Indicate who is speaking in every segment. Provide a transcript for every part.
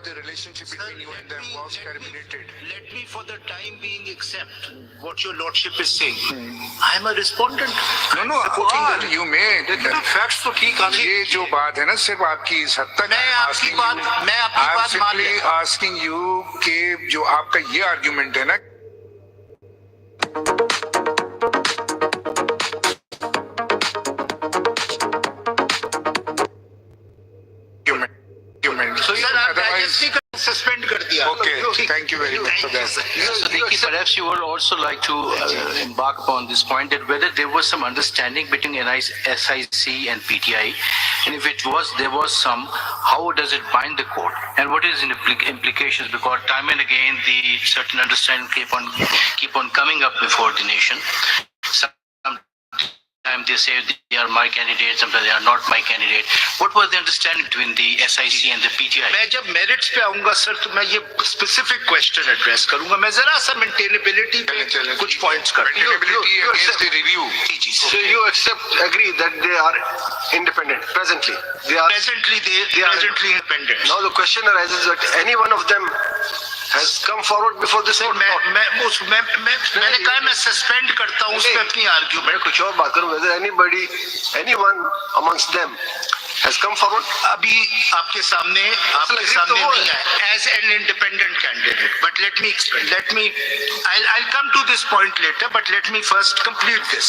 Speaker 1: the relationship between you and them was terminated.
Speaker 2: Let me for the time being accept what your lordship is saying. I am a respondent.
Speaker 1: No, you may.
Speaker 2: Facts तो ठीक है.
Speaker 1: ये जो बात है ना सिर्फ आपकी इस हद तक.
Speaker 2: मैं आपकी बात मान
Speaker 1: simply
Speaker 2: लेता हूं.
Speaker 1: asking you कि जो आपका ये आर्ग्यूमेंट है ना
Speaker 2: suspend कर दिया.
Speaker 1: Okay, thank you very much for that.
Speaker 3: So, Ricky, perhaps you would also like to embark upon this point that whether there was some understanding between SIC and PTI, and if it was, there was some, how does it bind the court, and what is the implications? Because time and again, the certain understanding keep on coming up before the nation. Sometimes they say they are my candidate, sometimes they are not my candidate. What was the understanding between the SIC and the PTI?
Speaker 2: मैं जब merits पे आऊंगा sir तो मैं ये specific question address करूंगा. मैं जरा सा मेंटेनेबिलिटी पे कुछ पॉइंट्स कर.
Speaker 1: Maintainability against the review.
Speaker 4: So you agree that they are independent presently? They are
Speaker 2: presently independent.
Speaker 4: Now the question arises that any one of them has come forward before this court.
Speaker 2: मैंने कहा मैं suspend करता हूँ उस पे अपनी argument.
Speaker 4: मैं कुछ और बात करूँ. Whether anyone amongst them has come forward?
Speaker 2: अभी आपके सामने नहीं है as an independent candidate. But let me I'll come to this point later. But let me first complete this.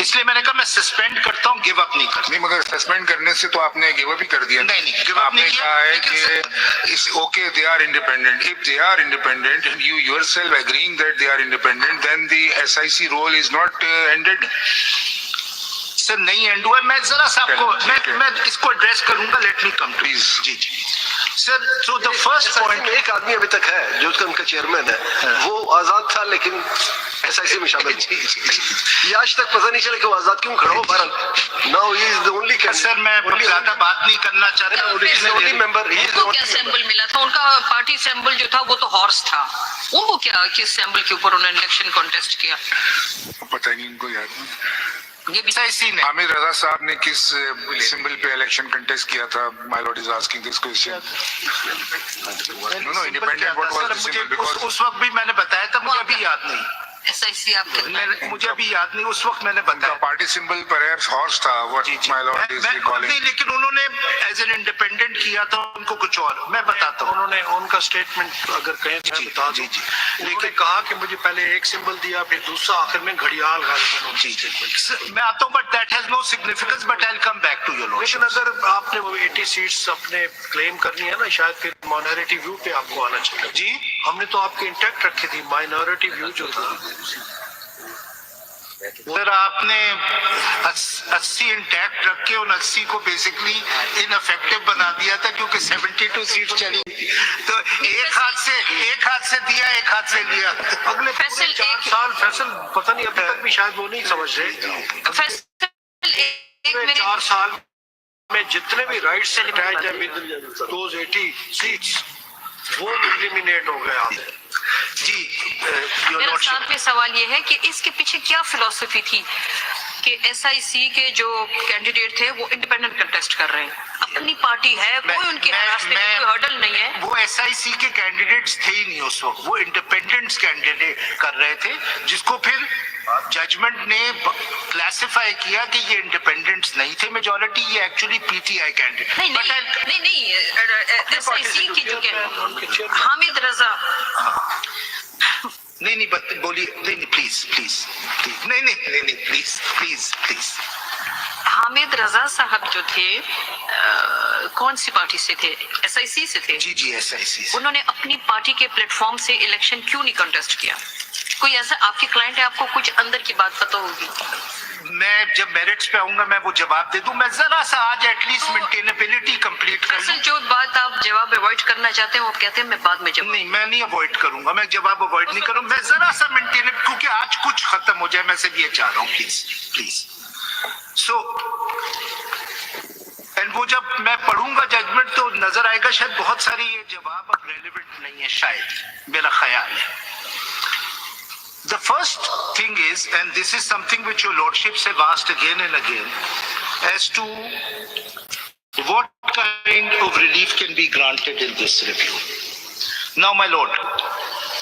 Speaker 2: इसलिए मैंने कहा मैं सस्पेंड करता हूँ, गिव अप नहीं करता.
Speaker 1: नहीं, मगर सस्पेंड करने से तो आपने गिव अप ही कर दिया.
Speaker 2: नहीं, गिव अप नहीं किया.
Speaker 1: आपने कहा है कि इस okay they are independent. If they are independent and you yourself agreeing that they are independent, then the SIC role is not ended.
Speaker 2: Sir नहीं एंड हुआ. मैं जरा सा आपको मैं इसको एड्रेस करूंगा. Let me come to
Speaker 1: please.
Speaker 2: जी sir. So the first point,
Speaker 4: एक आदमी अभी तक है जो उनका चेयरमैन है, वो आजाद था लेकिन SIC में शामिल. ये आज तक पता नहीं चला कि वो आजाद क्यों खड़ा हो. बहरहाल now he is the only candidate.
Speaker 2: Sir मैं ज्यादा बात नहीं करना चाहता.
Speaker 4: Only member.
Speaker 5: उनको क्या सिंबल मिला था? उनका पार्टी सिंबल जो था वो तो हॉर्स था. उनको क्या, किस सिंबल के ऊपर उन्होंने इलेक्शन कॉन्टेस्ट किया?
Speaker 1: पता नहीं, उनको याद नहीं.
Speaker 5: ये भी
Speaker 1: हामिद रजा साहब ने किस सिंबल पे इलेक्शन कंटेस्ट किया था? My lord is asking this question. No independent what was the symbol? Because
Speaker 2: उस वक्त भी मैंने बताया था. मुझे अभी याद नहीं.
Speaker 5: SIC आपके
Speaker 2: मुझे अभी याद नहीं. उस वक्त मैंने बताया
Speaker 1: पार्टी सिंबल परहैप्स हॉर्स था. What my lord is recalling.
Speaker 2: नहीं, लेकिन उन्होंने एज एन इंडिपेंडेंट किया था. उनको कुछ और मैं बताता हूँ.
Speaker 4: उन्होंने उनका स्टेटमेंट अगर कहें तो बता
Speaker 2: जी.
Speaker 4: लेकिन कहा कि मुझे पहले एक सिंबल दिया, फिर दूसरा, आखिर में घड़ियाल गालिबन.
Speaker 2: जी मैं आता हूँ. But that has no significance. But I will come back to your lordship.
Speaker 4: लेकिन अगर आपने वो 80 सीट्स अपने क्लेम करनी है ना, शायद फिर माइनॉरिटी व्यू पे आपको आना चाहिए.
Speaker 2: जी
Speaker 4: हमने तो आपके इंटैक्ट रखी थी. माइनॉरिटी व्यू जो था
Speaker 2: सर, आपने 80 इंटैक्ट रख के उन 80 को बेसिकली इनफेक्टिव बना दिया था क्योंकि 72 सीट चली थी. तो एक हाथ से दिया, एक हाथ से लिया.
Speaker 4: अगले 4 साल फैसल पता नहीं अभी तक भी शायद वो नहीं समझ रहे. 4 साल में जितने भी राइट्स अटैच है विद दोज 80 सीट्स वो एलिमिनेट हो गए.
Speaker 2: जी
Speaker 5: मेरा साथ में सवाल ये है कि इसके पीछे क्या फिलॉसफी थी कि SIC के जो कैंडिडेट थे वो इंडिपेंडेंट कंटेस्ट कर रहे हैं. अपनी पार्टी है, कोई उनके रास्ते में कोई हर्डल नहीं है.
Speaker 2: वो SIC के कैंडिडेट्स थे ही नहीं उस वक्त. वो इंडिपेंडेंट्स कैंडिडेट कर रहे थे जिसको फिर जजमेंट ने क्लासिफाई किया कि ये इंडिपेंडेंट्स नहीं थे मेजॉरिटी. ये एक्चुअली PTI कैंडिडेट.
Speaker 5: नहीं SIC की जो हामिद रजा
Speaker 2: नहीं बोलिए. नहीं प्लीज नहीं प्लीज.
Speaker 5: हामिद रजा साहब जो थे कौन सी पार्टी से थे? SIC से थे.
Speaker 2: जी SIC से.
Speaker 5: उन्होंने अपनी पार्टी के प्लेटफॉर्म से इलेक्शन क्यों नहीं कंटेस्ट किया? कोई ऐसा आपकी क्लाइंट है, आपको कुछ अंदर की बात पता होगी.
Speaker 2: मैं जब मेरिट्स पे आऊंगा मैं वो जवाब दे दूं. मैं जरा सा आज एटलीस्ट मेंटेनेबिलिटी कंप्लीट कर लूं.
Speaker 5: जो बात आप जवाब अवॉइड करना चाहते हैं वो कहते हैं मैं बाद में जवाब.
Speaker 2: नहीं, मैं नहीं अवॉइड करूंगा. मैं जवाब अवॉइड नहीं करूंगा. मैं जरा सा मेंटेनेब क्योंकि आज कुछ खत्म हो जाए. मैं सिर्फ ये चाह रहा हूँ. प्लीज. सो एंड वो जब मैं पढ़ूंगा जजमेंट तो नजर आएगा शायद बहुत सारी ये जवाब अब रेलेवेंट नहीं है शायद. मेरा ख्याल है. The first thing is, and this is something which your lordships have asked again and again, as to what kind of relief can be granted in this review. Now, my lord,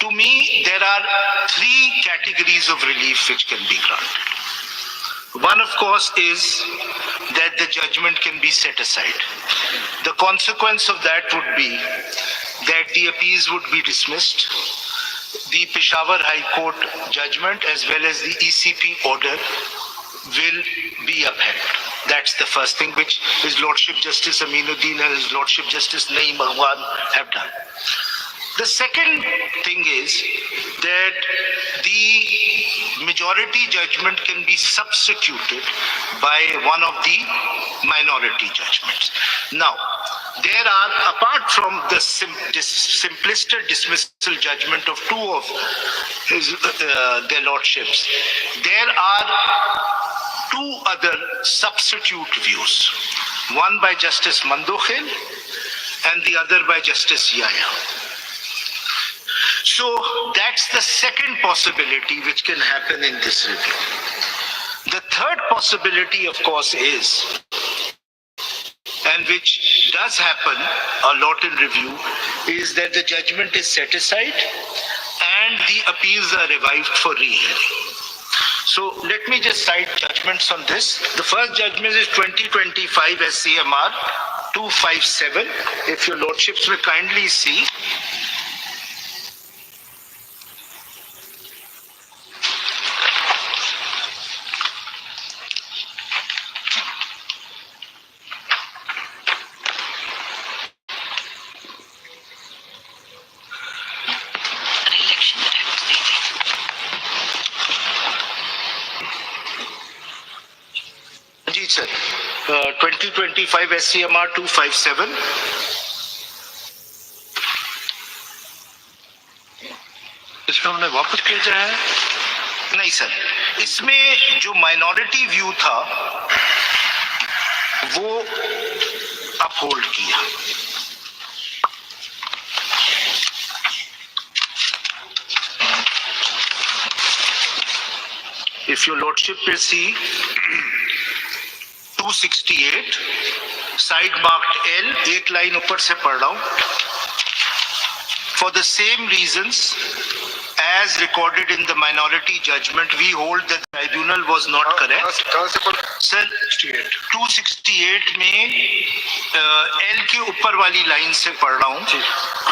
Speaker 2: to me, there are three categories of relief which can be granted. One, of course, is that the judgment can be set aside. The consequence of that would be that the appeals would be dismissed. The Peshawar High Court judgment as well as the ECP order will be upheld. That's the first thing which His Lordship Justice Aminuddin and His Lordship Justice Naeem Ahwan have done. The second thing is that the majority judgment can be substituted by one of the minority judgments. Now, there are, apart from the simplistic dismissal judgment of two of their lordships, there are two other substitute views, one by Justice Mandokhil and the other by Justice Yahya. So that's the second possibility which can happen in this review. The third possibility, of course, is, and which does happen a lot in review, is that the judgment is set aside and the appeals are revived for re-hearing. So let me just cite judgments on this. The first judgment is 2025 SCMR 257. If your lordships will kindly see. Sir, 2025 SCMR 257.
Speaker 1: इसमें हमने वापस भेजा है?
Speaker 2: नहीं sir, इसमें जो minority view था वो अपहोल्ड किया. If your lordship will see 268, side marked L, एक लाइन ऊपर से पढ़ रहा हूं. For the same reasons as recorded in the minority judgment, we hold that the tribunal was not correct. Sir, 268 में L के ऊपर वाली लाइन से पढ़ रहा हूं.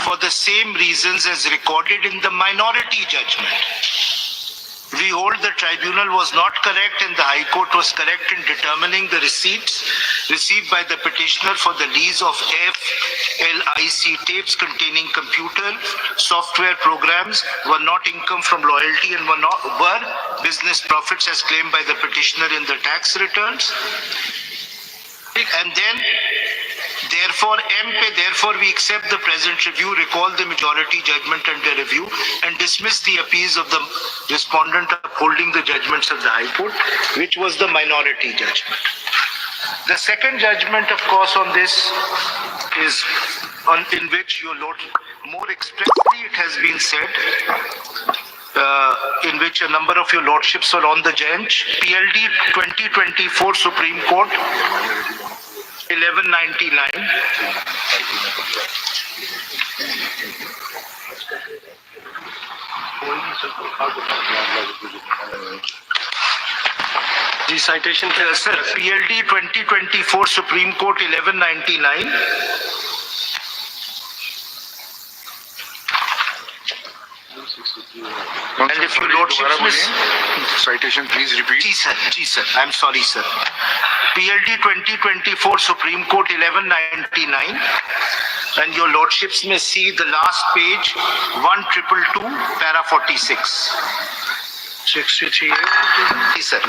Speaker 2: For the same reasons as recorded in the minority judgment, we hold the tribunal was not correct and the High Court was correct in determining the receipts received by the petitioner for the lease of FLIC tapes containing computer software programs were not income from loyalty and were business profits as claimed by the petitioner in the tax returns. And then, therefore, therefore we accept the present review, recall the majority judgment under review, and dismiss the appeals of the respondent upholding the judgments of the High Court, which was the minority judgment. The second judgment, of course, on this is in which your Lord, more expressly it has been said, in which a number of your lordships were on the bench, PLD 2024 Supreme Court 1199.
Speaker 4: Ji citation
Speaker 2: Sir, PLD 2024 Supreme Court 1199. And if your lordship is
Speaker 1: citation, please repeat.
Speaker 2: Ji sir, I'm sorry sir. PLD 2024 Supreme Court 1199, and your lordships may see the last page 1222 para 46.
Speaker 4: 63
Speaker 2: ji sir.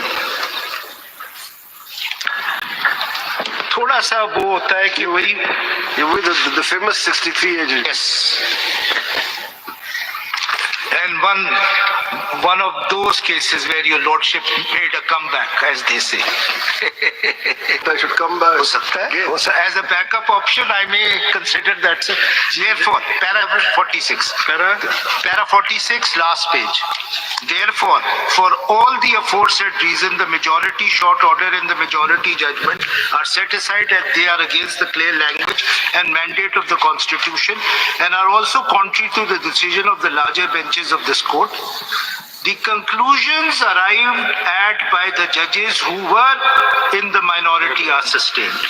Speaker 2: थोड़ा सा वो होता है कि वही
Speaker 4: the famous 63 है.
Speaker 2: yes. And one of those cases where your lordship made a comeback, as they say.
Speaker 4: I should come back.
Speaker 2: हो सकता है. As a backup option, I may consider that. Therefore, para 46. Para 46, last page. Therefore, for all the aforesaid reasons, the majority short order and the majority judgment are set aside as they are against the clear language and mandate of the Constitution and are also contrary to the decision of the larger benches of this court. The conclusions arrived at by the judges who were in the minority are sustained.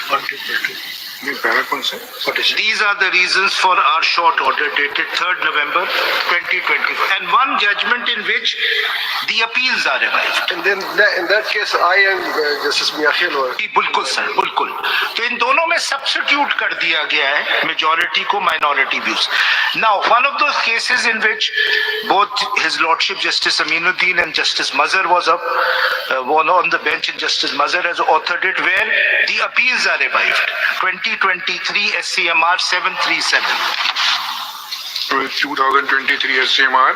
Speaker 2: These are the reasons for our short order dated 3rd November 2024 and one judgment in which the appeals are revived.
Speaker 4: And then in that case, I and Justice Miakhil were.
Speaker 2: बिल्कुल sir, बिल्कुल. तो इन दोनों में substitute कर दिया गया है majority को minority views. Now, one of those cases in which both His Lordship Justice Aminuddin and Justice Mazhar was up, on the bench, and Justice Mazhar has authored it, where the appeals are revived. 2023 SCMR 737.
Speaker 1: 2023 SCMR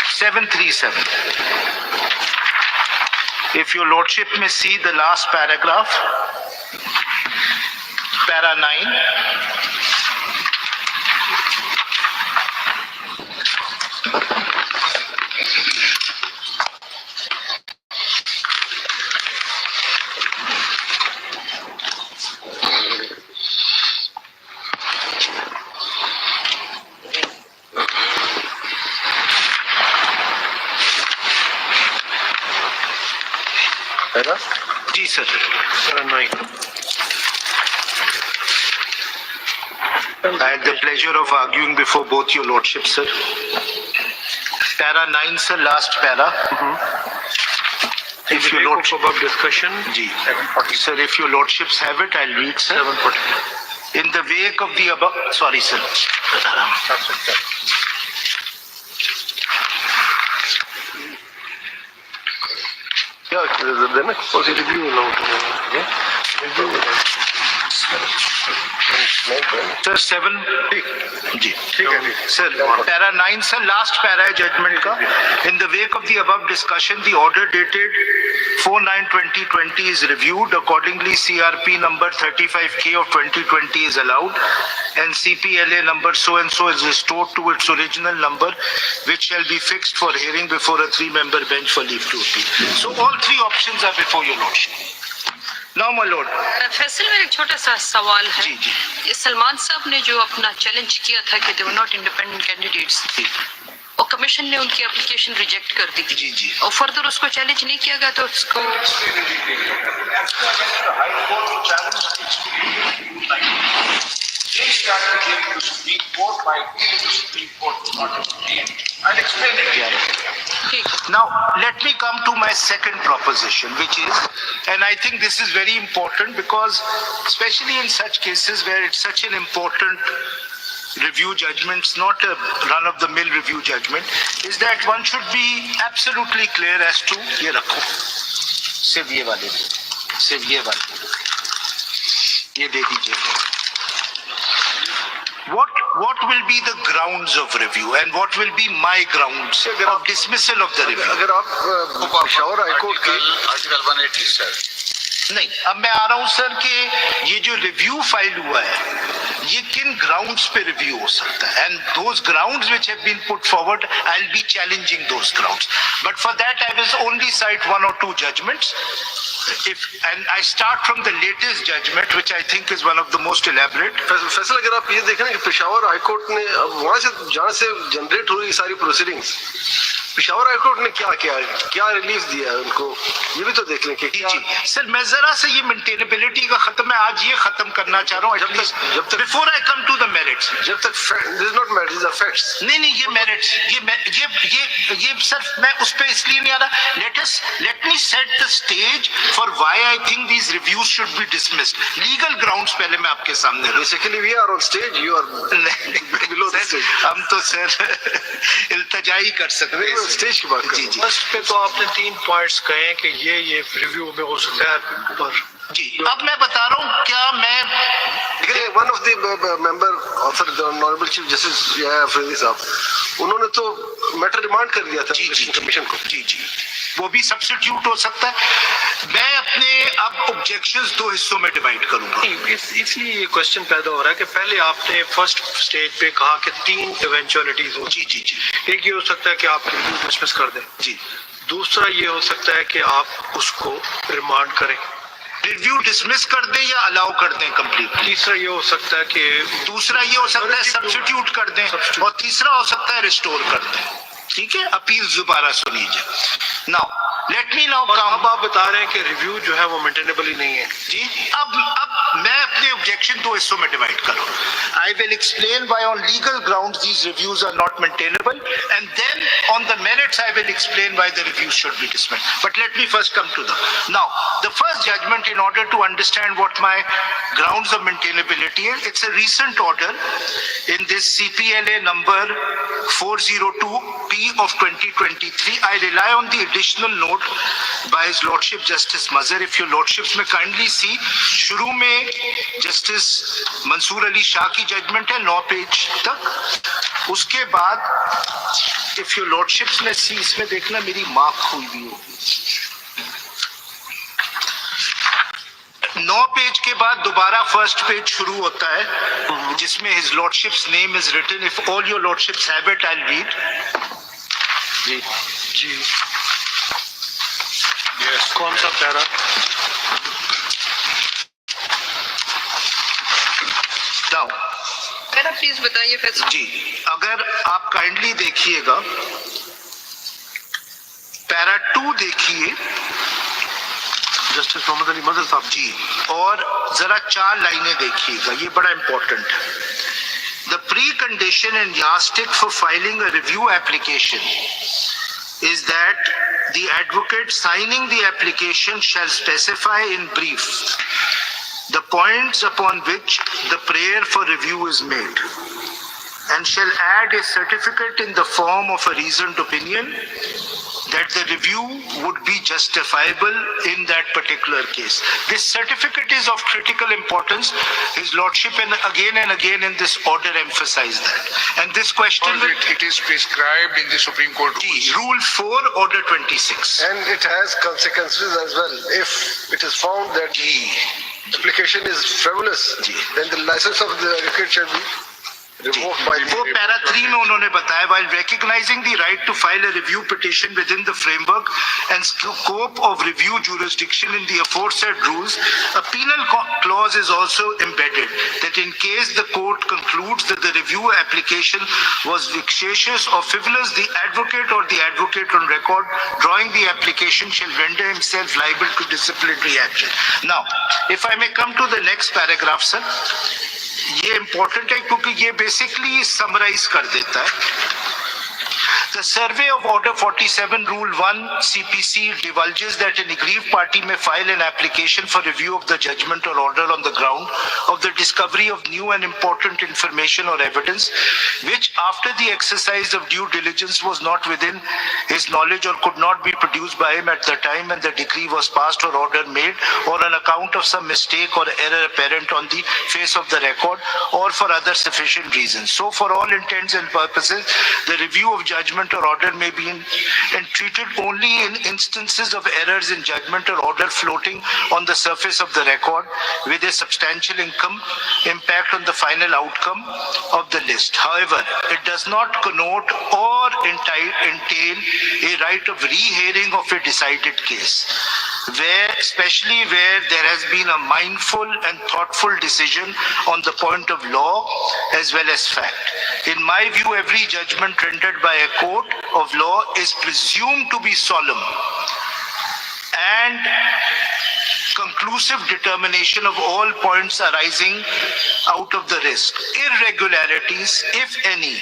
Speaker 2: 737. If your lordship may see the last paragraph, para 9. जी sir. I had the pleasure of arguing before both your lordships, sir. Para 9, sir, last para. If your lordship above discussion, जी. Sir, if your lordships have it, I'll read, sir. In the wake of the above, sorry, sir. Sir, 7. जी. Sir, para 9, sir, last para judgment ka. In the wake of the above discussion, the order dated 4/9/2020 is reviewed. Accordingly, CRP number 35K of 2020 is allowed, and CPLA number so and so is restored to its original number, which shall be fixed for hearing before a 3-member bench for leave to appeal. So all 3 options are before your lordship. Now, my lord.
Speaker 5: Faisal में एक छोटा सा सवाल है.
Speaker 2: जी जी.
Speaker 5: ये सलमान साहब ने जो अपना चैलेंज किया था कि दे वर नॉट इंडिपेंडेंट कैंडिडेट्स, और कमीशन ने उनकी एप्लीकेशन रिजेक्ट कर दी.
Speaker 2: जी जी.
Speaker 5: और फर्दर उसको चैलेंज नहीं किया गया, तो उसको
Speaker 2: I'll explain it. Now, let me come to my second proposition, which is, and I think this is very important because, especially in such cases where it's such an important review judgment, it's not a run-of-the-mill review judgment, is that one should be absolutely clear as to, ये रखो, सिर्फ ये वाले, ये दे दीजिए. What will be the grounds of review and what will be my grounds of dismissal of the review?
Speaker 4: अगर आप Peshawar high court के
Speaker 2: आर्टिकल 180 सर. नहीं, अब मैं आ रहा हूं सर कि ये जो रिव्यू फाइल हुआ है, ये किन ग्राउंड्स पे रिव्यू हो सकता है, and those grounds which have been put forward, I'll be challenging those grounds. But for that, I will only cite 1 or 2 judgments. And I start from the latest judgment, which I think is one of the most elaborate.
Speaker 4: फैसला अगर आप ये देखें कि Peshawar high court ने अब वहाँ से जहाँ से जनरेट हो रही सारी प्रोसीडिंग्स, पेशावर हाई कोर्ट ने क्या रिलीफ दिया है उनको, ये भी तो देख लें कि
Speaker 2: जी. सर, मैं जरा से ये मेंटेनेबिलिटी का खत्म, मैं आज ये खत्म करना चाह रहा हूँ. जब तक before I come to the merits,
Speaker 4: जब तक this is not merits, this are facts.
Speaker 2: नहीं, ये मेरिट्स, ये सर मैं उस पे इसलिए नहीं आ रहा. Let me set the stage for why I think these reviews should be dismissed. Legal grounds पहले मैं आपके सामने रखूं.
Speaker 4: Basically we are on stage, you are below the stage.
Speaker 2: हम तो सर इल्तिजा ही कर सकते हैं
Speaker 4: स्टेज की बात.
Speaker 2: जी.
Speaker 6: फर्स्ट पे तो आपने 3 पॉइंट्स कहे कि ये रिव्यू में हो सकता है पर
Speaker 2: जी. अब मैं बता रहा हूँ, क्या मैं
Speaker 4: one of the member author the honourable chief justice Afridi साहब, उन्होंने तो मैटर रिमांड कर दिया था कमीशन को.
Speaker 2: जी, वो भी सब्स्टिट्यूट हो सकता है. मैं अपने अब ऑब्जेक्शंस 2 हिस्सों में डिवाइड करूंगा.
Speaker 6: इसलिए ये क्वेश्चन पैदा हो रहा है कि पहले आपने फर्स्ट स्टेज पे कहा कि 3 इवेंचुअलिटीज हो.
Speaker 2: जी.
Speaker 6: ایک یہ ہو سکتا ہے کہ آپ ریویو ڈسمس کر دیں
Speaker 2: جی
Speaker 6: دوسرا یہ ہو سکتا ہے کہ آپ اس کو ریمانڈ کریں
Speaker 2: ریویو ڈسمس کر دیں یا الاؤ کر دیں کمپلیٹ
Speaker 6: تیسرا یہ ہو سکتا ہے کہ
Speaker 2: دوسرا یہ ہو سکتا ہے سبسٹیوٹ کر دیں اور تیسرا ہو سکتا ہے ریسٹور کر دیں ٹھیک ہے اپیل دوبارہ سنیجیے ناؤ لیٹ می ناؤ
Speaker 6: اور
Speaker 2: کم
Speaker 6: اب آپ بتا رہے ہیں کہ ریویو جو ہے وہ مینٹینیبل ہی نہیں ہے
Speaker 2: جی اب میں اپنے objection دو حصوں میں ڈیوائڈ کروں I will explain why on legal grounds these reviews are not maintainable and then on the merits I will explain why the reviews should be dismissed. But let me first come to now the first judgment in order to understand what my grounds of maintainability is. It's a recent order in this CPLA number 402P of 2023. I rely on the additional note by His Lordship Justice Mazhar. If your Lordships may kindly see, शुरू में Justice Mansoor Ali Shah की judgment है 9 page तक उसके बाद if your Lordships ने see इसमें देखना मेरी मार्क हुई भी होगी 9 पेज के बाद दोबारा फर्स्ट पेज शुरू होता है जिसमें His Lordship's name is written. If all your Lordships have it, I'll read. जी
Speaker 6: جی یس کون سا پیرا
Speaker 2: Now,
Speaker 5: میرا پلیز بتائیے فیصلہ
Speaker 2: جی اگر آپ کائنڈلی دیکھیے گا پیرا 2 دیکھیے
Speaker 6: جسٹس محمد علی مظہر صاحب
Speaker 2: جی اور ذرا 4 لائنیں دیکھیے گا یہ بڑا امپورٹنٹ ہے The precondition and yardstick for filing a review application is that the advocate signing the application shall specify in brief the points upon which the prayer for review is made and shall add a certificate in the form of a reasoned opinion that the review would be justifiable in that particular case. This certificate is of critical importance. His Lordship and again in this order emphasized that. And this question will...
Speaker 1: It is prescribed in the Supreme Court rules.
Speaker 2: Rule 4, Order 26.
Speaker 4: And it has consequences as well. If it is found that the application is frivolous, then the license of the advocate shall be revoked by the...
Speaker 2: वो para 3 में उन्होंने बताया while recognizing the right to file a review petition within the framework and scope of review jurisdiction in the aforesaid rules, a penal clause is also embedded that in case the court concludes that the review application was vexatious or frivolous, the advocate or the advocate on record drawing the application shall render himself liable to disciplinary action. Now, if I may come to the next paragraph, sir. یہ important ہے کیونکہ یہ basically summarize کر دیتا ہے The survey of Order 47 Rule 1 CPC divulges that an aggrieved party may file an application for review of the judgment or order on the ground of the discovery of new and important information or evidence which after the exercise of due diligence was not within his knowledge or could not be produced by him at the time when the decree was passed or order made or on account of some mistake or error apparent on the face of the record or for other sufficient reasons. So for all intents and purposes, the review of judgment or order may be entreated only in instances of errors in judgment or order floating on the surface of the record with a substantial impact on the final outcome of the list. However, it does not connote or entail a right of rehearing of a decided case, especially where there has been a mindful and thoughtful decision on the point of law as well as fact. In my view, every judgment rendered by a court of law is presumed to be solemn and conclusive determination of all points arising out of the risk. Irregularities, if any,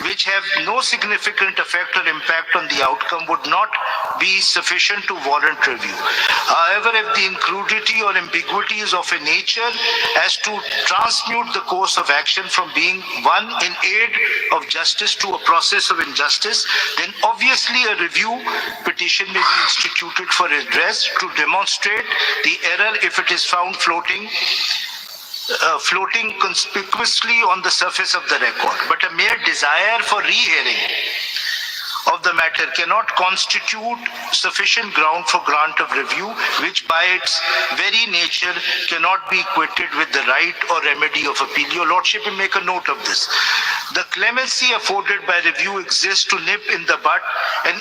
Speaker 2: which have no significant effect or impact on the outcome would not be sufficient to warrant review. However, if the incongruity or ambiguity is of a nature as to transmute the course of action from being one in aid of justice to a process of injustice, then obviously a review petition may be instituted for redress to demonstrate the error if it is found floating conspicuously on the surface of the record. But a mere desire for rehearing of the matter cannot constitute sufficient ground for grant of review, which by its very nature cannot be equated with the right or remedy of appeal. Your Lordship will make a note of this. The clemency afforded by review exists to nip in the bud an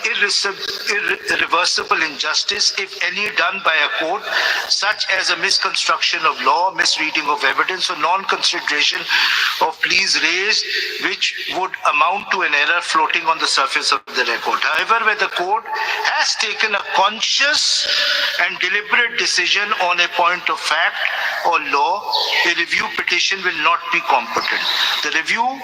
Speaker 2: irreversible injustice, if any, done by a court, such as a misconstruction of law, misreading of evidence, or non-consideration of pleas raised, which would amount to an error floating on the surface of the record. However, where the court has taken a conscious and deliberate decision on a point of fact or law, a review petition will not be competent. The review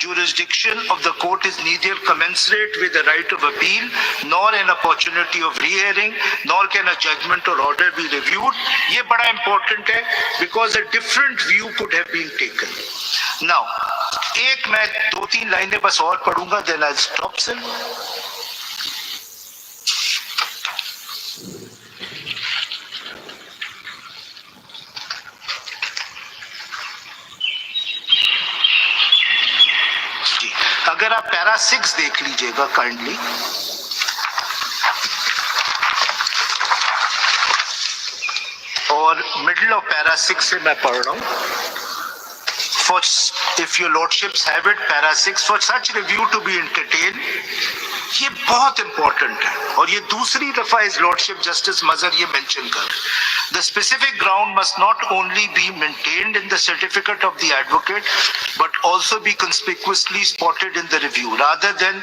Speaker 2: jurisdiction of the court is neither commensurate with the right of appeal, nor an opportunity of rehearing, nor can a judgment or order be reviewed. ये बड़ा important है, because a different view could have been taken. Now, एक मैं 2-3 लाइनें बस और पढ़ूंगा, then I'll stop, sir. अगर आप पैरा 6 देख लीजिएगा काइंडली, और मिडिल ऑफ पैरा 6 से मैं पढ़ रहा हूं. For, if your lordships have it, para 6, for such review to be entertained, ये बहुत इंपॉर्टेंट है, और ये दूसरी दफा इस लॉर्डशिप जस्टिस मजहर ये मेंशन कर. The specific ground must not only be maintained in the certificate of the advocate, but also be conspicuously spotted in the review, rather than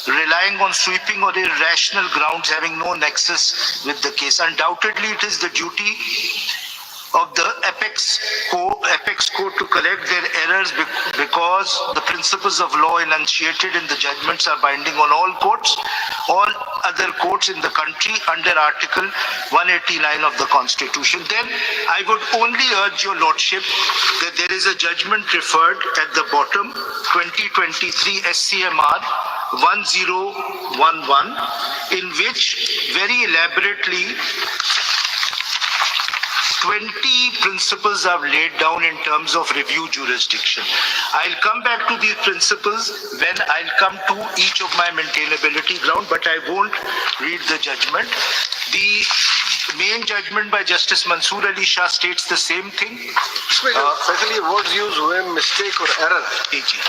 Speaker 2: relying on sweeping or irrational grounds having no nexus with the case. Undoubtedly, it is the duty of the apex court to correct their errors, because the principles of law enunciated in the judgments are binding on all other courts in the country under Article 189 of the Constitution. Then I would only urge your lordship that there is a judgment referred at the bottom, 2023 SCMR 1011, in which very elaborately 20 principles are laid down in terms of review jurisdiction. I'll come back to these principles when I'll come to each of my maintainability ground, but I won't read the judgment. The main judgment by Justice Mansoor Ali Shah states the same thing.
Speaker 4: Especially words used when mistake or error,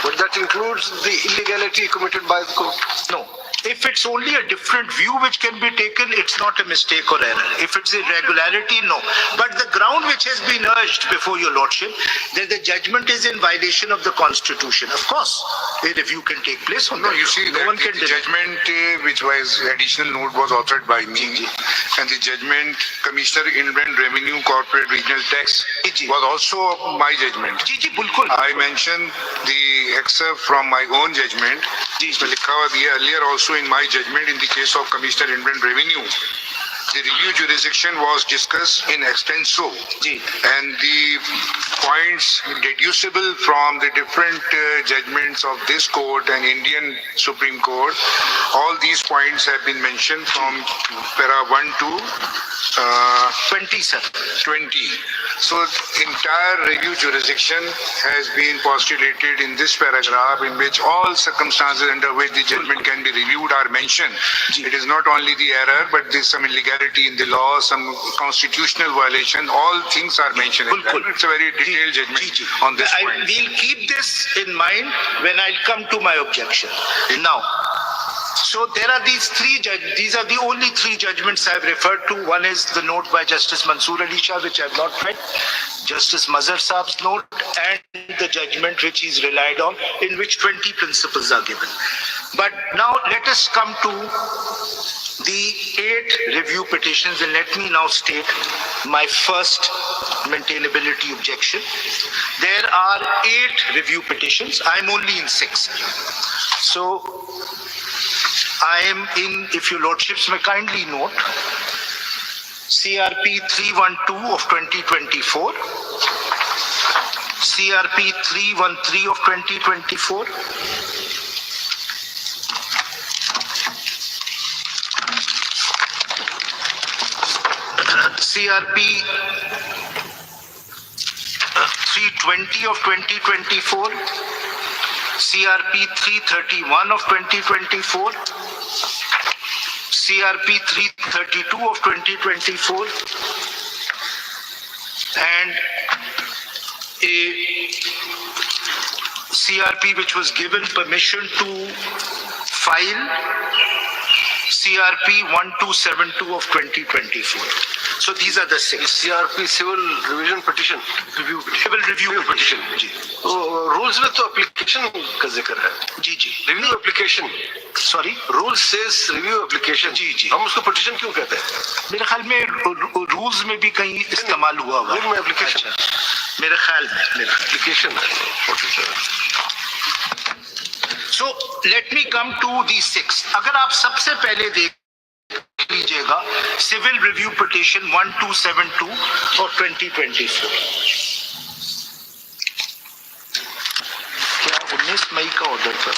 Speaker 4: but that includes the illegality committed by the court.
Speaker 2: No. If it's only a different view which can be taken, it's not a mistake or error. If it's irregularity, no. But the ground which has been urged before your lordship, that the judgment is in violation of the Constitution, of course, a review can take place on that.
Speaker 1: No, you see,
Speaker 2: no one can
Speaker 1: the judgment which was additional note was authored by me, and the judgment Commissioner Inland Revenue Corporate Regional Tax was also my judgment. I mentioned the excerpt from my own judgment. Earlier also in my judgment in the case of Commissioner Inland Revenue, the review jurisdiction was discussed in extenso, and the points deducible from the different judgments of this court and Indian Supreme Court, all these points have been mentioned from para 1 to 20. So entire review jurisdiction has been postulated in this paragraph, in which all circumstances under which the judgment can be reviewed are mentioned. It is not only the error, but there's some illegality in the law, some constitutional violation, all things are mentioned in that. It's a very detailed judgment on this point.
Speaker 2: I will keep this in mind when I'll come to my objection. Now, so there are these are the only 3 judgments I've referred to. One is the note by Justice Mansoor Ali Shah, which I've not read, Justice Mazhar Saab's note, and the judgment which he's relied on, in which 20 principles are given. But now let us come to the 8 review petitions, and let me now state my first maintainability objection. There are 8 review petitions. I'm only in 6. So I am in, if your lordships may kindly note, CRP 312 of 2024, CRP 313 of 2024, CRP 320 of 2024, CRP 331 of 2024, CRP 332 of 2024, and a CRP which was given permission to file CRP 1272 of 2024. So these are the 6.
Speaker 4: CRP civil revision petition,
Speaker 2: Civil review petition. जी.
Speaker 4: तो rules में तो application का जिक्र है.
Speaker 2: जी जी.
Speaker 4: Review application.
Speaker 2: Sorry.
Speaker 4: Rules says review application.
Speaker 2: जी जी.
Speaker 4: हम उसको petition क्यों कहते हैं?
Speaker 2: मेरे ख्याल में rules में भी कहीं इस्तेमाल हुआ हुआ.
Speaker 4: Rule में application.
Speaker 2: मेरे ख्याल में
Speaker 4: Application है.
Speaker 2: So let me come to these 6. अगर आप सबसे पहले देख लीजिएगा सिविल रिव्यू पिटीशन 1272 और 2024. क्या 19 मई का ऑर्डर था?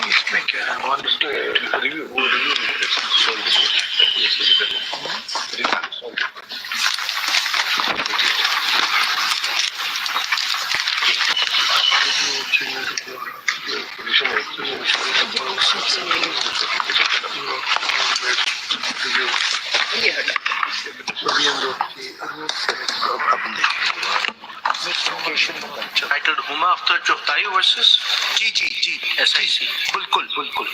Speaker 2: इसमें क्या है?
Speaker 3: Titled Huma Akhtar Chokhtai versus
Speaker 2: जी जी जी
Speaker 3: SIC.
Speaker 2: बिल्कुल बिल्कुल.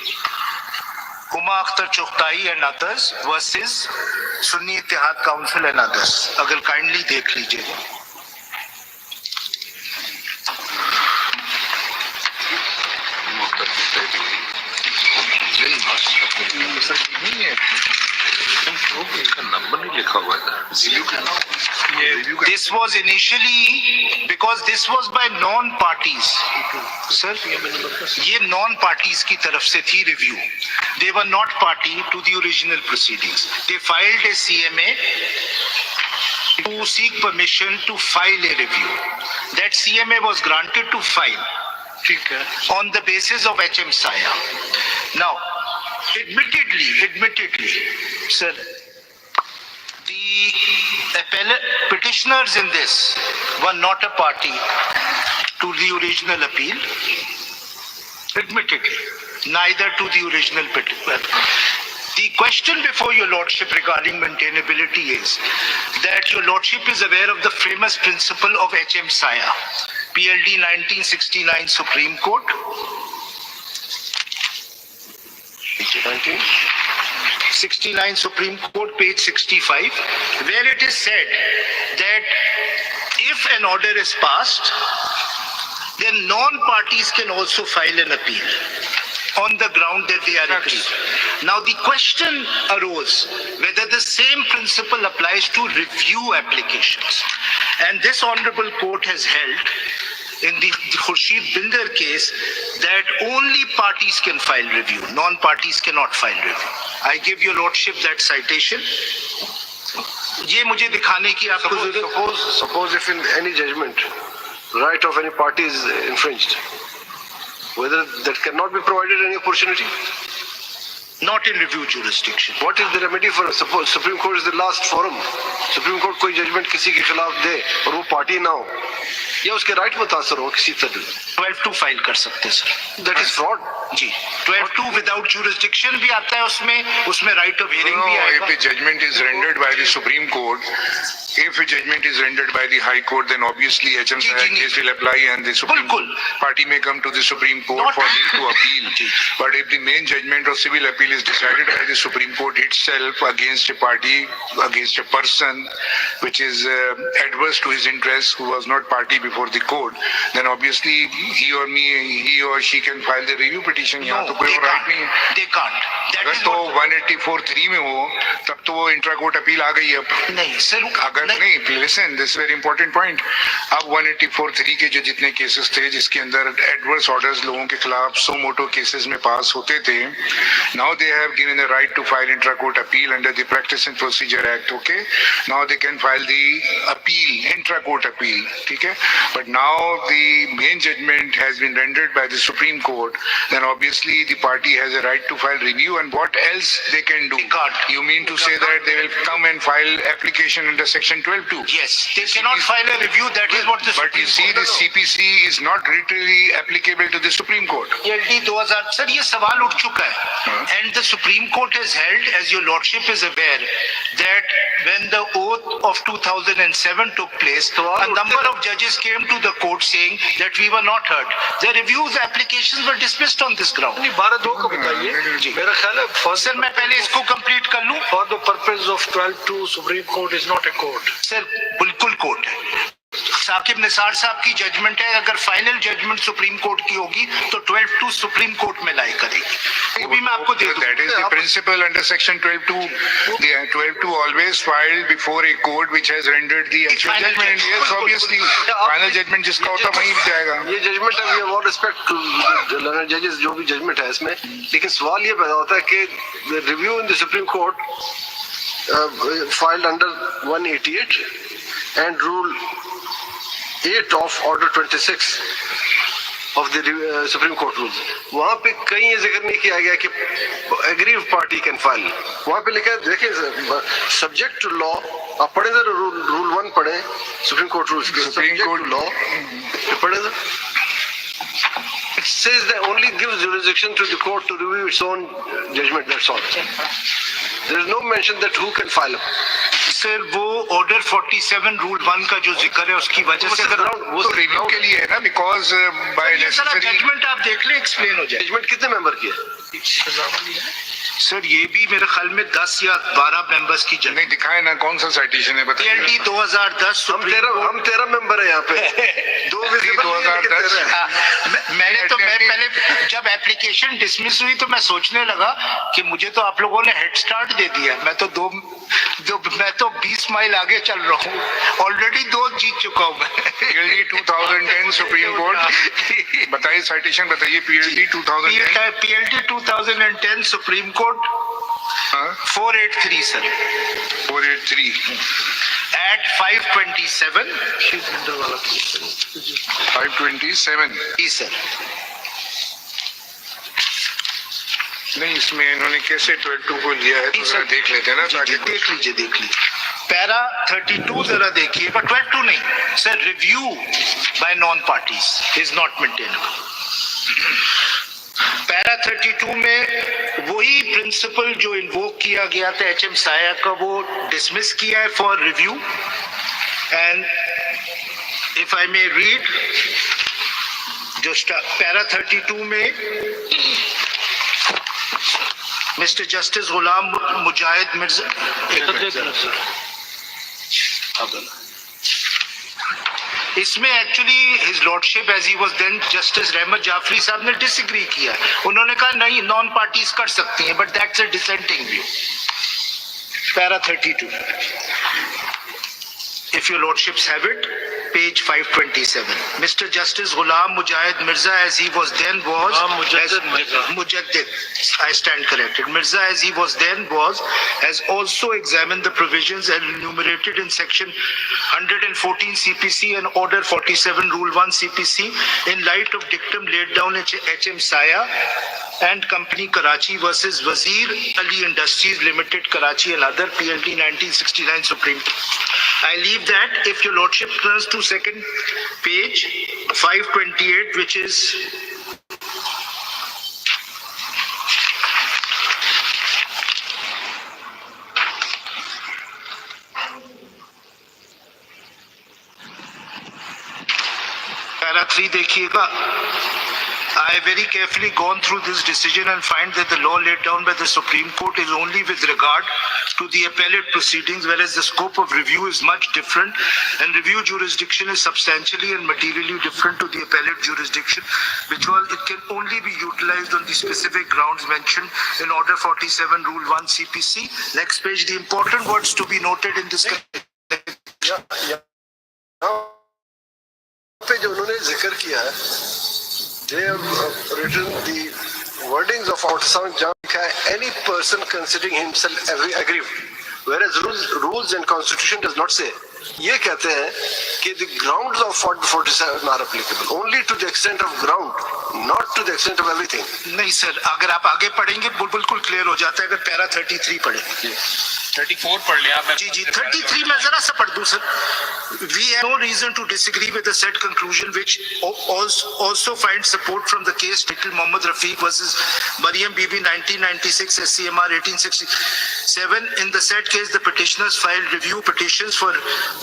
Speaker 2: Huma Akhtar Chughtai and others versus Sunni Ittehad council and others. अगर काइंडली देख लीजिएगा.
Speaker 1: नंबर नहीं लिखा हुआ था.
Speaker 2: This was initially because this was by non-parties. Sir, ये non-parties की तरफ से थी review. They were not party to the original proceedings. They filed a CMA to seek permission to file a review. That CMA was granted to file. ठीक है. On the basis of HM Saya. Now, admittedly, sir, the petitioners in this were not a party to the original appeal. Admittedly, neither to the original petition. The question before your lordship regarding maintainability is that your lordship is aware of the famous principle of HM Saya, PLD 1969 Supreme Court. 69 Supreme Court, page 65, where it is said that if an order is passed, then non-parties can also file an appeal on the ground that they are aggrieved. Now the question arose whether the same principle applies to review applications. And this honorable court has held in the Khurshid Binder case that only parties can file review, non-parties cannot file review. I give your lordship that citation. ये मुझे दिखाने की आपको जरूरत.
Speaker 4: Suppose if in any judgment right of any party is infringed, whether that cannot be provided any opportunity.
Speaker 2: Not in review jurisdiction.
Speaker 4: What is the remedy for, suppose Supreme Court is the last forum, Supreme Court कोई judgment किसी के खिलाफ दे और वो party ना हो या उसके right मुतासर हो किसी तरह,
Speaker 2: 12-2 फाइल कर सकते सर.
Speaker 4: that is fraud.
Speaker 2: जी 12-2 विदाउट जुरिस्डिक्शन भी आता है उसमें राइट ऑफ हियरिंग भी आएगा.
Speaker 1: If a judgment is rendered by the Supreme Court, if a judgment is rendered by the High Court, then obviously HM Saya case will apply and the Supreme Party may come to the Supreme Court for leave to appeal. But if the main judgment of civil appeal is decided by the Supreme Court itself against a party, against a person which is adverse to his interests, who was not party before the court, then obviously he or she can file the review petition. यहाँ तो कोई और right नहीं है.
Speaker 2: They can't.
Speaker 1: अगर तो 184(3) में हो तब तो वो इंट्रा कोर्ट अपील आ गई. अब
Speaker 2: नहीं सर,
Speaker 1: अगर नहीं, listen, this very important point. अब 184(3) के जो जितने केसेस थे जिसके अंदर एडवर्स ऑर्डर्स लोगों के खिलाफ सो मोटो केसेस में पास होते थे, now they have given the right to file intra court appeal under the practice and procedure act. Okay, now they can file the appeal, intra court appeal. ठीक है, but now the main judgement has been rendered by the supreme court, then obviously the party has a right to file review, and what else they can do? You mean to say that they will come and file application under section section 12(2).
Speaker 2: Yes, they cannot file a review. That is what the
Speaker 1: But you see, the CPC is not literally applicable to the Supreme Court.
Speaker 2: PLD 2000 sir, ये सवाल उठ चुका है, and the Supreme Court has held, as your lordship is aware, that when the oath of 2007 took place, a number of judges came to the court saying that we were not heard. The reviews applications were dismissed on this ground.
Speaker 4: نہیں 12(2) کو بتائیے. میرا خیال ہے
Speaker 2: سر میں پہلے اس کو complete کر لوں.
Speaker 6: For the purpose of 12(2), Supreme Court is not a court.
Speaker 2: سر بالکل کوर्ट ہے. ثاقب نثار صاحب کی ججمنٹ ہے, اگر فائنل ججمنٹ سپریم کورٹ کی ہوگی تو 12(2) سپریم کورٹ میں لائی کرے گی. وہ بھی میں آپ کو دے دوں.
Speaker 1: That is the principle under section 12(2). The 12(2) always filed before a court which has rendered the actual judgment. Yes, obviously. Final judgment جس کا ہوتا وہیں جائے گا.
Speaker 4: یہ ججمنٹ ہے, وی آل ریسپیکٹ ٹو لرنڈ ججز جو بھی ججمنٹ ہے اس میں, لیکن سوال یہ پیدا ہوتا ہے کہ review in the supreme court filed under 188 and rule 8 of order 26 of the Supreme Court rules. وہاں پہ کہیں یہ ذکر نہیں کیا گیا کہ aggrieved party can file. وہاں پہ لکھا ہے, دیکھیں subject to law, آپ پڑھیں ذرا rule 1 پڑھیں Supreme Court rules کے, subject to law پڑھیں ذرا. It says that only gives jurisdiction to the court to review its own judgment, that's all. There is no mention that who can file.
Speaker 2: سر وہ order 47 role 1 کا جو ذکر ہے اس کی وجہ سے
Speaker 1: وہ تو ریویو کے لیے ہے نا, بیکاز بائی نیسیسری.
Speaker 2: ججمنٹ آپ دیکھ لیں, ایکسپلین ہو جائے.
Speaker 4: ججمنٹ کتنے ممبر کی ہے؟
Speaker 2: سر یہ بھی میرے خیال میں 10 یا 12 ممبرس کی ججمنٹ.
Speaker 1: نہیں دکھائے نا, کون سا سائٹیشن ہے بتائیے.
Speaker 2: PLD 2010.
Speaker 4: ہم 13 ممبر ہیں یہاں پہ.
Speaker 1: 2010.
Speaker 2: میں پہلے جب اپلیکیشن ڈسمس ہوئی تو میں سوچنے لگا کہ مجھے تو آپ لوگوں نے ہیڈ سٹارٹ دے دیا. میں تو 20 مائل آگے چل رہا ہوں, آلریڈی 2 جیت چکا ہوں میں.
Speaker 1: PLD 2010 سپریم کورٹ بتائیے, سائٹیشن بتائیے. PLD 2010.
Speaker 2: PLD 2010 supreme court 483 sir.
Speaker 1: 483
Speaker 2: at 527.
Speaker 1: 527.
Speaker 2: جی سر.
Speaker 1: نہیں اس میں انہوں نے کیسے 12(2) کو لیا ہے, تو دیکھ لیتے ہیں نا.
Speaker 2: دیکھ لیجیے. پیرا 32 ذرا دیکھیے گا. 12(2) نہیں sir, review by non parties is not maintainable. Para 32 میں وہی پرنسپل جو انووک کیا گیا تھا HM سایہ کا, وہ ڈسمس کیا ہے for review. And if I may read, جو پیرا 32 میں مسٹر جسٹس غلام مجاہد مرزا, اس میں actually his lordship as he was then justice Rahmat Jafri صاحب نے ڈس ایگری کیا. انہوں نے کہا نہیں, نان پارٹیز کر سکتی ہیں, but that's a dissenting view. Para 32 if your lordships have it, page 527. Mr. Justice Ghulam Mujahid Mirza, as he was then was, Mujaddid, I stand corrected. Mirza, as he was then was, has also examined the provisions enumerated in section 114 CPC and order 47 rule 1 CPC in light of dictum laid down HM Saya and Company Karachi versus Wazir Ali Industries Limited Karachi and other, PLD 1969 Supreme. I leave that. If your lordship turns to second page 528, which is para 3 देखिएगा. I have very carefully gone through this decision and find that the law laid down by the Supreme Court is only with regard to the appellate proceedings, whereas the scope of review is much different, and review jurisdiction is substantially and materially different to the appellate jurisdiction, because it can only be utilized on the specific grounds mentioned in Order 47 Rule 1 CPC. Next page, the important words to be noted in this.
Speaker 4: پہ جو انہوں نے ذکر کیا ہے, they have written the wordings of outside جہاں لکھا ہے any person considering himself aggrieved, whereas rules and constitution does not say. یہ کہتے ہیں کہ the grounds of 47 are applicable only to the extent of ground, not to the extent of everything.
Speaker 2: نہیں سر، اگر آپ آگے پڑھیں گے بالکل کلیئر ہو جاتا ہے. اگر پیرا 33 پڑھیں
Speaker 7: 34 پڑھ لیا آپ.
Speaker 2: جی 33 میں ذرا سا پڑھ دوں سر. We have no reason to disagree with the said conclusion which also finds support from the case titled Mohammed Rafiq versus Maryam Bibi 1996 SCMR 1867. In the said case, the petitioners filed review petitions for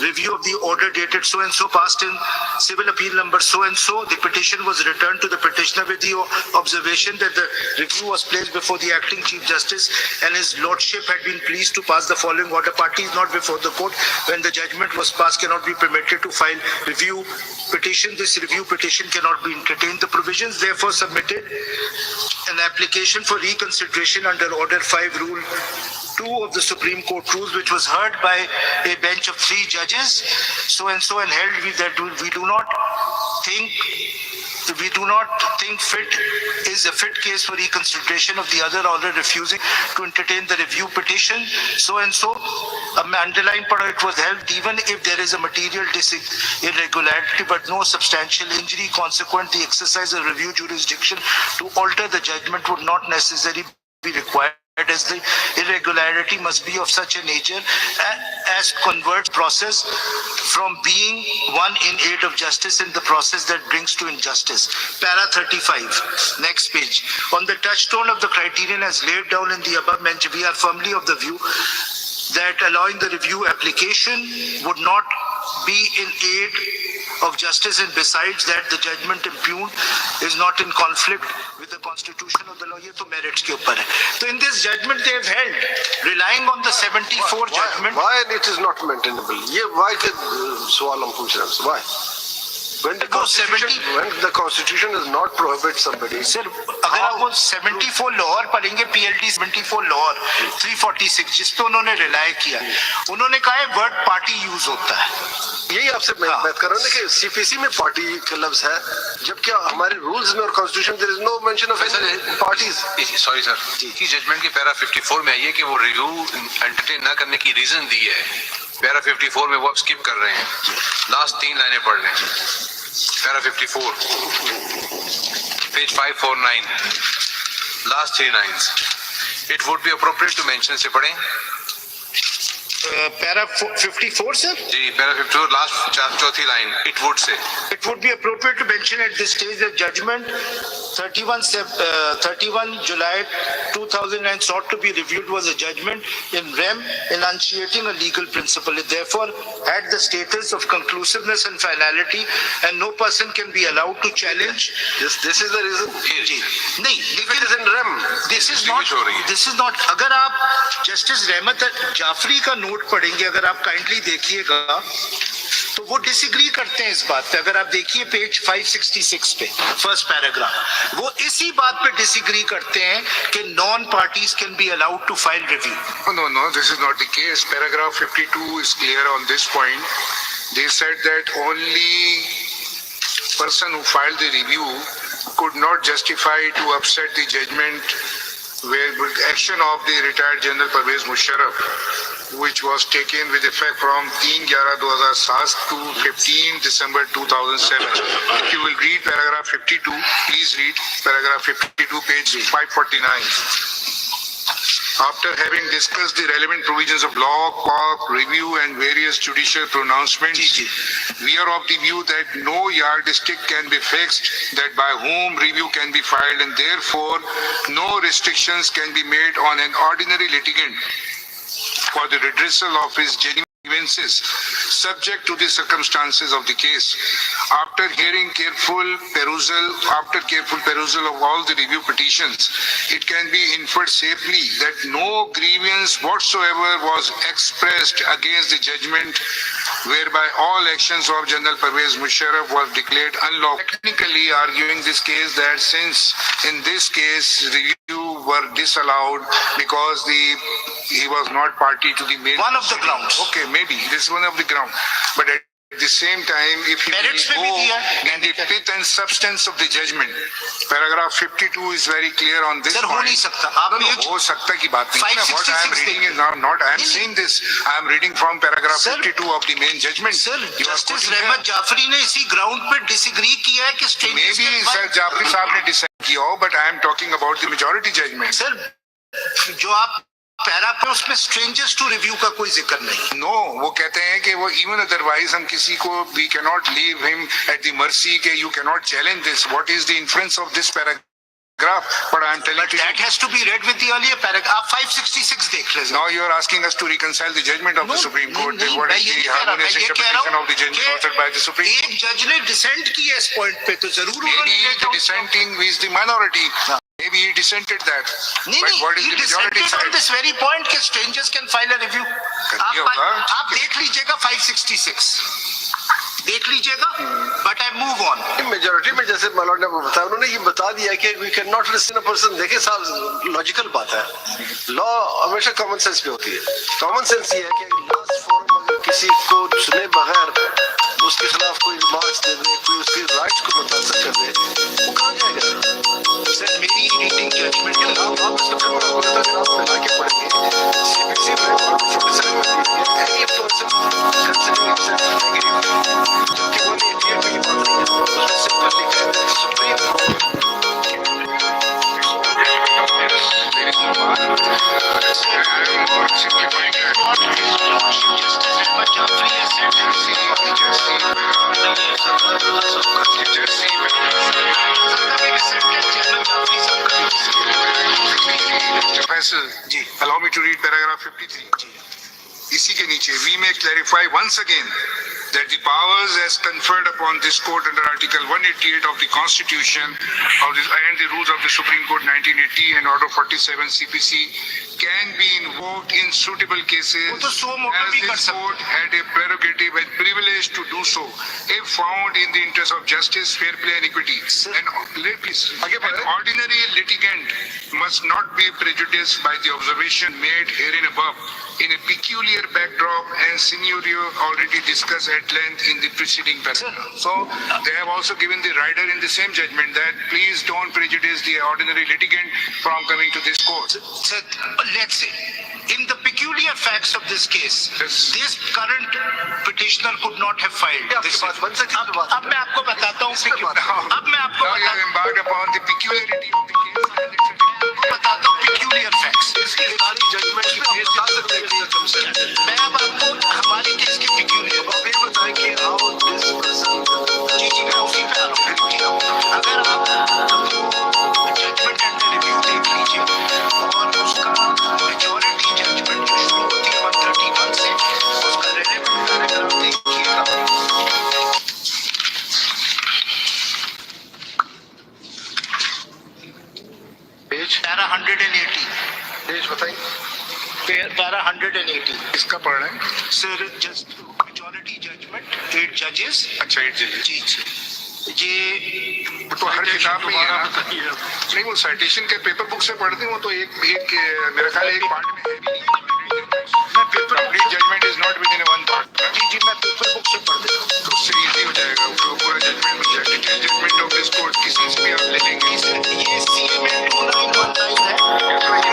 Speaker 2: review of the order dated so and so, passed in civil appeal number so and so. The petition was returned to the petitioner with the observation that the review was placed before the acting Chief Justice and his lordship had been pleased to pass the following order. Parties not before the court when the judgment was passed cannot be permitted to file review petition. This review petition cannot be entertained. The provisions therefore submitted an application for reconsideration under Order 5 Rule 2 of the Supreme Court rules, which was heard by a bench of 3 judges, so and held that we do not think fit is a fit case for reconsideration of the other order refusing to entertain the review petition, so and so. Underline part, it was held even if there is a material irregularity but no substantial injury consequent the exercise of review jurisdiction to alter the judgment would not necessarily be required, as the irregularity must be of such a nature as converts process from being one in aid of justice in the process that brings to injustice. Para 35, next page. On the touchstone of the criterion as laid down in the above mentioned, we are firmly of the view that allowing the review application would not be in aid of justice, and besides that the judgment impugned is not in conflict with the constitution of the law. ये तो merits के ऊपर है. So in this judgment they have held, relying on the 74 judgment.
Speaker 4: Why it is not maintainable? ये why के सवाल हम पूछ रहे हैं. Why? When the constitution does not prohibit somebody.
Speaker 2: Sir, अगर आप वो 74 लाहौर पढ़ेंगे, PLD 74 लाहौर 346 जिस पे उन्होंने रिलाय किया, उन्होंने कहा है वर्ड पार्टी यूज होता है.
Speaker 4: यही आपसे मैं बात कर रहा हूँ ना कि CPC में पार्टी का लफ्ज है, जबकि हमारे रूल्स में और constitution there is no mention of any parties.
Speaker 7: Sorry sir, की जजमेंट के पैरा 54 में आइए कि वो रिव्यू एंटरटेन ना करने की रीजन दी है. पैरा 54 में वो आप स्किप कर रहे हैं, लास्ट 3 लाइनें पढ़ रहे हैं. Para 54 page 549 last 3 lines. It would be appropriate to mention से पढ़ें.
Speaker 2: Para 54 sir?
Speaker 7: जी, पैरा 54 लास्ट चौथी line. It would say
Speaker 2: It would be appropriate to mention at this stage that judgment 31 July 2009 sought to be reviewed was a judgment in rem enunciating a legal principle. It therefore had the status of conclusiveness and finality, and no person can be allowed to challenge.
Speaker 4: This is the reason.
Speaker 2: नहीं,
Speaker 4: If it is in rem,
Speaker 2: this is not. अगर आप justice रहमत जाफरी का note पढ़ेंगे, अगर आप kindly देखिएगा, तो वो डिसएग्री करते हैं इस बात पे. अगर आप देखिए पेज 566 पे फर्स्ट पैराग्राफ, वो इसी बात पे डिसएग्री करते हैं कि non parties can be allowed to file review.
Speaker 1: No, this is not the case. Paragraph 52 is clear on this point. They said that only person who filed the review could not justify to upset the judgment where action of the retired General Pervez Musharraf, which was taken with effect from 3/11/2007 to 15 December 2007. If you will read paragraph 52, please read paragraph 52, page 549. After having discussed the relevant provisions of law, court, review and various judicial pronouncements, we are of the view that no yardstick can be fixed that by whom review can be filed, and therefore no restrictions can be made on an ordinary litigant for the redressal of his genuine grievances subject to the circumstances of the case. After careful perusal of all the review petitions, it can be inferred safely that no grievance whatsoever was expressed against the judgment whereby all actions of General Pervez Musharraf was declared unlawful. Technically arguing this case that since in this case review were disallowed because he was not party to the main.
Speaker 2: One of the grounds.
Speaker 1: Okay, maybe this is one of the grounds. But at the same time, if you
Speaker 2: Merits
Speaker 1: will
Speaker 2: में भी
Speaker 1: go
Speaker 2: दिया है।
Speaker 1: in the pith and substance of the judgment, paragraph 52 is very clear on this
Speaker 2: Sir, हो
Speaker 1: point.
Speaker 2: नहीं सकता। आप
Speaker 1: No,
Speaker 2: ये
Speaker 1: हो सकता की बात नहीं है। What I am
Speaker 2: 566
Speaker 1: reading is not I am
Speaker 2: नहीं,
Speaker 1: saying this. I am reading from paragraph
Speaker 2: Sir,
Speaker 1: 52 of the main judgment.
Speaker 2: Sir
Speaker 1: You are
Speaker 2: justice
Speaker 1: quoting
Speaker 2: रहमत
Speaker 1: here.
Speaker 2: जाफरी ने इसी ग्राउंड पे डिसएग्री किया है कि strangers
Speaker 1: Maybe
Speaker 2: can
Speaker 1: Sir
Speaker 2: file-
Speaker 1: Jafri साहब ने decide किया हो, but I am talking about the majority judgment.
Speaker 2: Sir जो आप पैरा पे उसमें स्ट्रेंजर्स टू रिव्यू का कोई जिक्र नहीं।
Speaker 1: No, वो कहते हैं कि वो even otherwise हम किसी को we cannot leave him at the mercy कि you cannot challenge this. What is the inference of this paragraph? But I am telling
Speaker 2: But
Speaker 1: you.
Speaker 2: that has to be read with the earlier paragraph। आप 566 देख लें।
Speaker 1: Now you are asking us to reconcile the judgment of the Supreme Court.
Speaker 2: नहीं,
Speaker 1: What
Speaker 2: मैं
Speaker 1: is
Speaker 2: ये
Speaker 1: the
Speaker 2: नहीं कह रहा, मैं
Speaker 1: harmonious
Speaker 2: ये कह रहा
Speaker 1: interpretation
Speaker 2: हूँ
Speaker 1: of the judgment
Speaker 2: कि
Speaker 1: authored by the Supreme Court?
Speaker 2: एक जज ने डिसेंट किया इस पॉइंट पे तो जरूर उन्होंने
Speaker 1: Maybe
Speaker 2: let
Speaker 1: the
Speaker 2: out-
Speaker 1: dissenting is the minority. Maybe he dissented that.
Speaker 2: नहीं
Speaker 1: But what is
Speaker 2: he
Speaker 1: the majority
Speaker 2: dissented on
Speaker 1: side?
Speaker 2: this very point कि strangers can file a review। आप देख लीजिएगा 566 देख लीजिएगा। But I move on.
Speaker 4: Majority में जैसे मलॉट ने बताया, उन्होंने ये बता दिया कि we can not listen a person. देखिए साहब, लॉजिकल बात है, लॉ हमेशा कॉमन सेंस पे होती है। कॉमन सेंस ये है कि लास्ट फोरम अगर किसी को सुने बगैर उसके खिलाफ कोई रिमार्क्स दे दे, कोई उसके राइट्स को मुतासर कर दे, वो कहाँ जाएगा?
Speaker 2: सर मेरी रीडिंग जजमेंट
Speaker 4: आप इसका फिर आप मिला के पढ़ेंगे CBC में 47 में any person considering himself aggrieved, जबकि 188 में ये बात नहीं है, उसमें सिंपल लिखा है supreme court.
Speaker 1: Mr. Faisal, allow me to read paragraph 53. इसी के नीचे, we may clarify once again that the powers as conferred upon this court under Article 188 of the Constitution and the rules of the Supreme Court 1980 and Order 47 CPC can be invoked in suitable cases
Speaker 2: वो तो सो मोटा
Speaker 1: as
Speaker 2: भी कर
Speaker 1: this
Speaker 2: सकते
Speaker 1: court had a prerogative and privilege to do so if found in the interest of justice, fair play and equity. An ordinary litigant must not be prejudiced by the observation made herein above in a peculiar backdrop and scenario already discussed at length in the preceding paragraph. So they have also given the rider in the same judgment that please don't prejudice the ordinary litigant from coming to this court.
Speaker 2: Sir, let's say in the peculiar facts of this case, this current petitioner could not have filed this. अब मैं आपको बताता हूँ अब मैं आपको
Speaker 1: Now you have embarked upon the peculiarity of the case.
Speaker 2: बताता हूँ peculiar facts।
Speaker 4: इसकी सारी जजमेंट में आप बता सकते हैं कि
Speaker 2: मैं अब आपको हमारी केस की peculiar
Speaker 4: अब आप ये बताएं कि how this person
Speaker 2: जी मैं उसी पे आ रहा हूँ। अगर आप जजमेंट एंड रिव्यू देख लीजिए और उसका मेजॉरिटी जजमेंट जो शुरू होती है 131 से उसका रेलेवेंट पैराग्राफ देखिएगा।
Speaker 4: पेज
Speaker 2: पैरा 180
Speaker 4: पेज बताइए।
Speaker 2: पैरा 180
Speaker 1: इसका पढ़ रहे हैं?
Speaker 2: सर जस्ट मेजॉरिटी जजमेंट 8 जजेस
Speaker 1: अच्छा, 8 जजेस।
Speaker 2: जी ये
Speaker 1: तो हर किताब में ये नहीं, वो साइटेशन के पेपर बुक से पढ़ते हो तो एक मेरा ख्याल एक पार्ट में है भी नहीं।
Speaker 2: मैं paper
Speaker 1: complete judgement is not within one part.
Speaker 2: जी मैं पेपर बुक से पढ़ देता हूँ।
Speaker 1: तो उससे इजी हो जाएगा, वो पूरा जजमेंट मिल जाएगा। Detail judgment of this court किसी से भी आप ले लेंगे।
Speaker 2: ये CMA 2919 है।